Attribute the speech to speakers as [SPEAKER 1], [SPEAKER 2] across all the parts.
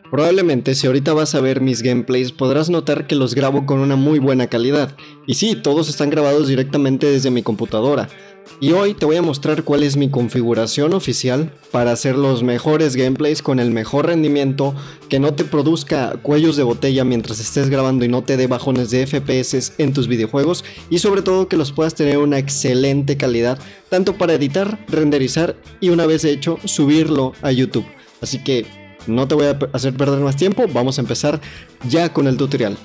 [SPEAKER 1] Probablemente si ahorita vas a ver mis gameplays podrás notar que los grabo con una muy buena calidad. Y sí, todos están grabados directamente desde mi computadora. Y hoy te voy a mostrar cuál es mi configuración oficial para hacer los mejores gameplays con el mejor rendimiento, que no te produzca cuellos de botella mientras estés grabando y no te dé bajones de FPS en tus videojuegos, y sobre todo que los puedas tener una excelente calidad, tanto para editar, renderizar y una vez hecho subirlo a YouTube. Así que no te voy a hacer perder más tiempo, vamos a empezar ya con el tutorial.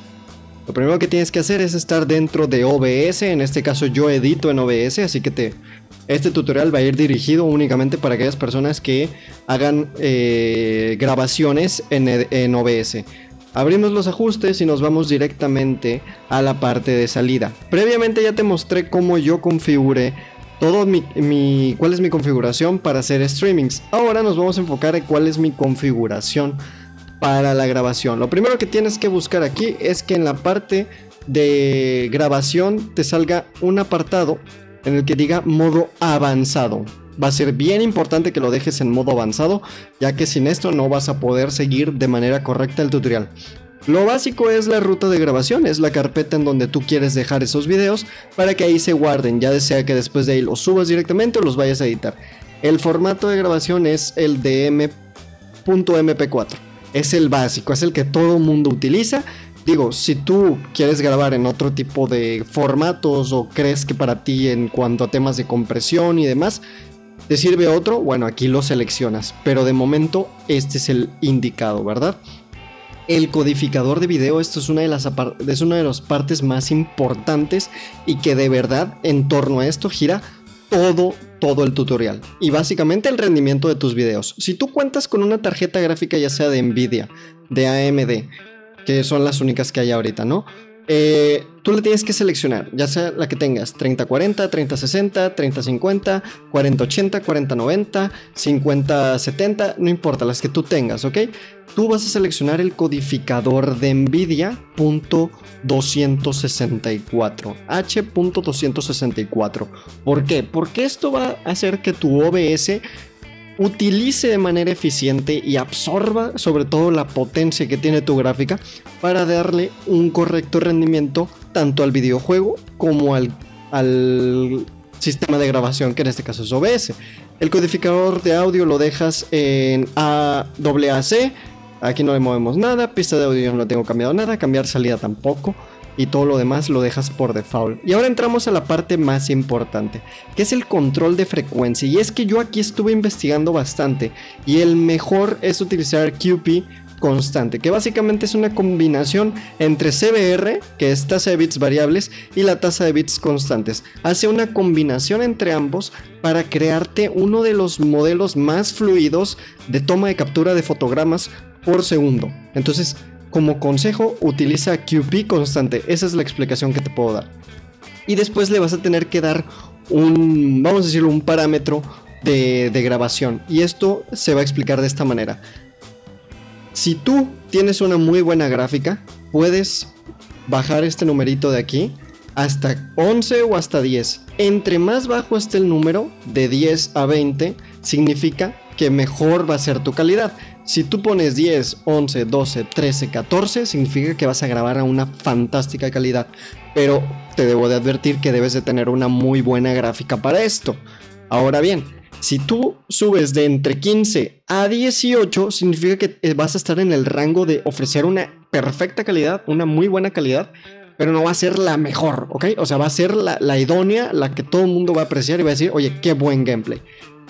[SPEAKER 1] Lo primero que tienes que hacer es estar dentro de OBS, en este caso yo edito en OBS, así que este tutorial va a ir dirigido únicamente para aquellas personas que hagan grabaciones en OBS. Abrimos los ajustes y nos vamos directamente a la parte de salida. Previamente ya te mostré cómo yo configuré todo cuál es mi configuración para hacer streamings. Ahora nos vamos a enfocar en cuál es mi configuración para la grabación. Lo primero que tienes que buscar aquí es que en la parte de grabación te salga un apartado en el que diga modo avanzado. Va a ser bien importante que lo dejes en modo avanzado, ya que sin esto no vas a poder seguir de manera correcta el tutorial. Lo básico es la ruta de grabación, es la carpeta en donde tú quieres dejar esos videos para que ahí se guarden, ya sea que después de ahí los subas directamente o los vayas a editar. El formato de grabación es el de .mp4. Es el básico, es el que todo mundo utiliza. Digo, si tú quieres grabar en otro tipo de formatos o crees que para ti en cuanto a temas de compresión y demás te sirve otro, bueno, aquí lo seleccionas. Pero de momento este es el indicado, ¿verdad? El codificador de video, esto es una de las partes más importantes y que de verdad en torno a esto gira todo el tutorial y básicamente el rendimiento de tus videos. Si tú cuentas con una tarjeta gráfica ya sea de Nvidia, de AMD, que son las únicas que hay ahorita, ¿no? Tú le tienes que seleccionar, ya sea la que tengas, 3040, 3060, 3050, 4080, 4090, 5070, no importa, las que tú tengas, ¿ok? Tú vas a seleccionar el codificador de Nvidia .264, H.264. ¿Por qué? Porque esto va a hacer que tu OBS utilice de manera eficiente y absorba sobre todo la potencia que tiene tu gráfica para darle un correcto rendimiento tanto al videojuego como al sistema de grabación, que en este caso es OBS. El codificador de audio lo dejas en AAC, aquí no le movemos nada, pista de audio no tengo cambiado nada, cambiar salida tampoco, y todo lo demás lo dejas por default. Y ahora entramos a la parte más importante, que es el control de frecuencia. Y es que yo aquí estuve investigando bastante y el mejor es utilizar QP constante, que básicamente es una combinación entre CBR, que es tasa de bits variables, y la tasa de bits constantes. Hace una combinación entre ambos para crearte uno de los modelos más fluidos de toma de captura de fotogramas por segundo. Entonces, como consejo, utiliza QP constante. Esa es la explicación que te puedo dar. Y después le vas a tener que dar vamos a decirlo, un parámetro de grabación. Y esto se va a explicar de esta manera. Si tú tienes una muy buena gráfica, puedes bajar este numerito de aquí hasta 11 o hasta 10. Entre más bajo esté el número, de 10 a 20, significa que mejor va a ser tu calidad. Si tú pones 10, 11, 12, 13, 14, significa que vas a grabar a una fantástica calidad. Pero te debo de advertir que debes de tener una muy buena gráfica para esto. Ahora bien, si tú subes de entre 15 a 18, significa que vas a estar en el rango de ofrecer una perfecta calidad, una muy buena calidad, pero no va a ser la mejor, ¿ok? O sea, va a ser la idónea, la que todo el mundo va a apreciar y va a decir, oye, qué buen gameplay.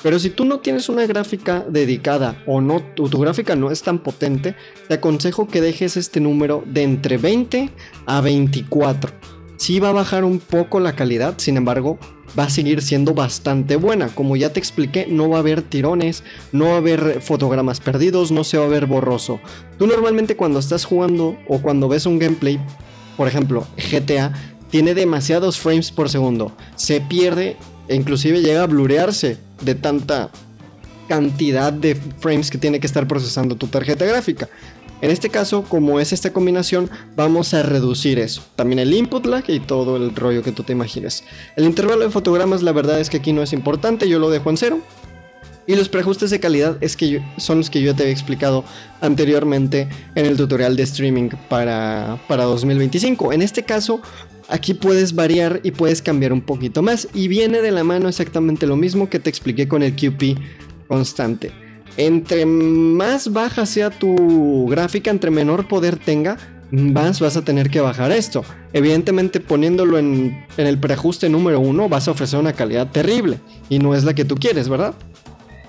[SPEAKER 1] Pero si tú no tienes una gráfica dedicada o no, tu gráfica no es tan potente, te aconsejo que dejes este número de entre 20 a 24. Sí va a bajar un poco la calidad, sin embargo, va a seguir siendo bastante buena. Como ya te expliqué, no va a haber tirones, no va a haber fotogramas perdidos, no se va a ver borroso. Tú normalmente cuando estás jugando o cuando ves un gameplay, por ejemplo, GTA, tiene demasiados frames por segundo, se pierde e inclusive llega a blurearse de tanta cantidad de frames que tiene que estar procesando tu tarjeta gráfica. En este caso, como es esta combinación, vamos a reducir eso. También el input lag y todo el rollo que tú te imagines. El intervalo de fotogramas, la verdad es que aquí no es importante, yo lo dejo en 0. Y los preajustes de calidad son los que yo te había explicado anteriormente en el tutorial de streaming para 2025. En este caso, aquí puedes variar y puedes cambiar un poquito más. Y viene de la mano exactamente lo mismo que te expliqué con el QP constante. Entre más baja sea tu gráfica, entre menor poder tenga, más vas a tener que bajar esto. Evidentemente, poniéndolo en el preajuste número 1 vas a ofrecer una calidad terrible y no es la que tú quieres, ¿verdad?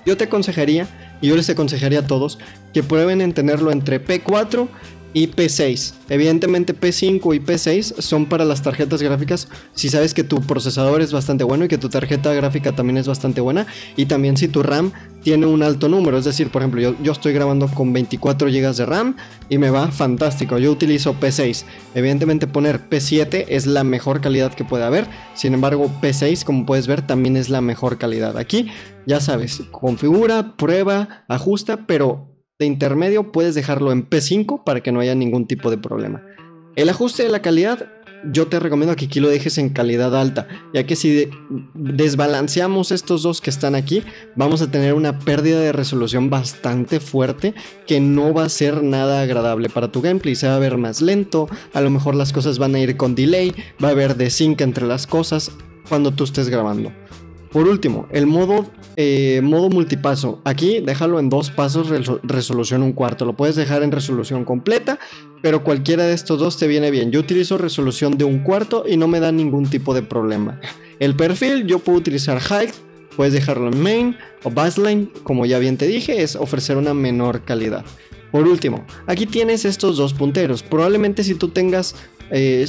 [SPEAKER 1] Yo te aconsejaría, y yo les aconsejaría a todos, que prueben en tenerlo entre P4 y P6. Evidentemente P5 y P6 son para las tarjetas gráficas si sabes que tu procesador es bastante bueno y que tu tarjeta gráfica también es bastante buena, y también si tu RAM tiene un alto número. Es decir, por ejemplo, yo estoy grabando con 24 GB de RAM y me va fantástico. Yo utilizo P6. Evidentemente poner P7 es la mejor calidad que puede haber. Sin embargo, P6, como puedes ver, también es la mejor calidad. Aquí, ya sabes, configura, prueba, ajusta, pero de intermedio puedes dejarlo en P5 para que no haya ningún tipo de problema. El ajuste de la calidad, yo te recomiendo que aquí lo dejes en calidad alta, ya que si desbalanceamos estos dos que están aquí, vamos a tener una pérdida de resolución bastante fuerte que no va a ser nada agradable para tu gameplay. Se va a ver más lento, a lo mejor las cosas van a ir con delay, va a haber desync entre las cosas cuando tú estés grabando. Por último, el modo multipaso. Aquí déjalo en 2 pasos, resolución 1/4. Lo puedes dejar en resolución completa, pero cualquiera de estos dos te viene bien. Yo utilizo resolución de 1/4 y no me da ningún tipo de problema. El perfil, yo puedo utilizar height, puedes dejarlo en main o baseline, como ya bien te dije, es ofrecer una menor calidad. Por último, aquí tienes estos dos punteros. Probablemente si tú tengas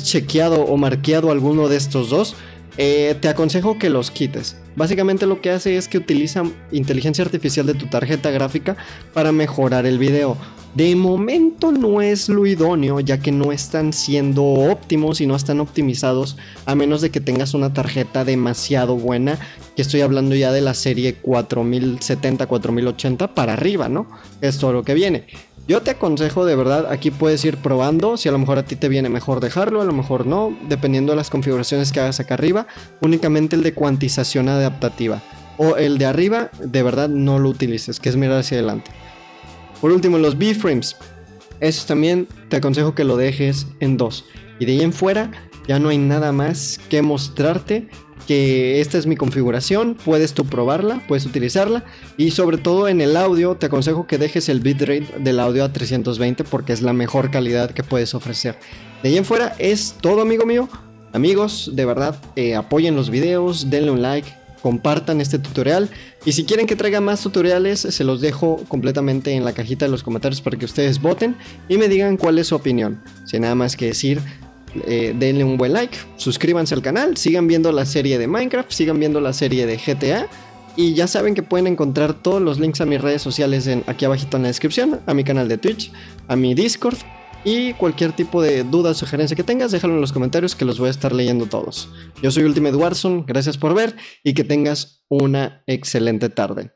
[SPEAKER 1] chequeado o marqueado alguno de estos dos, te aconsejo que los quites. Básicamente lo que hace es que utiliza inteligencia artificial de tu tarjeta gráfica para mejorar el video. De momento no es lo idóneo, ya que no están siendo óptimos y no están optimizados, a menos de que tengas una tarjeta demasiado buena, que estoy hablando ya de la serie 4070, 4080 para arriba, ¿no? Es todo lo que viene. Yo te aconsejo, de verdad, aquí puedes ir probando. Si a lo mejor a ti te viene mejor dejarlo, a lo mejor no, dependiendo de las configuraciones que hagas acá arriba. Únicamente el de cuantización adaptativa o el de arriba, de verdad no lo utilices, que es mirar hacia adelante. Por último, los B-frames, eso también te aconsejo que lo dejes en 2. Y de ahí en fuera ya no hay nada más que mostrarte, que esta es mi configuración, puedes tú probarla, puedes utilizarla. Y sobre todo en el audio te aconsejo que dejes el bitrate del audio a 320 porque es la mejor calidad que puedes ofrecer. De ahí en fuera es todo, amigo mío. Amigos, de verdad, apoyen los videos, denle un like, compartan este tutorial, y si quieren que traiga más tutoriales se los dejo completamente en la cajita de los comentarios para que ustedes voten y me digan cuál es su opinión. Sin nada más que decir, denle un buen like, suscríbanse al canal, sigan viendo la serie de Minecraft, sigan viendo la serie de GTA, y ya saben que pueden encontrar todos los links a mis redes sociales aquí abajito en la descripción, a mi canal de Twitch, a mi Discord, y cualquier tipo de duda o sugerencia que tengas, déjalo en los comentarios que los voy a estar leyendo todos. Yo soy Ultimate Warzone, gracias por ver y que tengas una excelente tarde.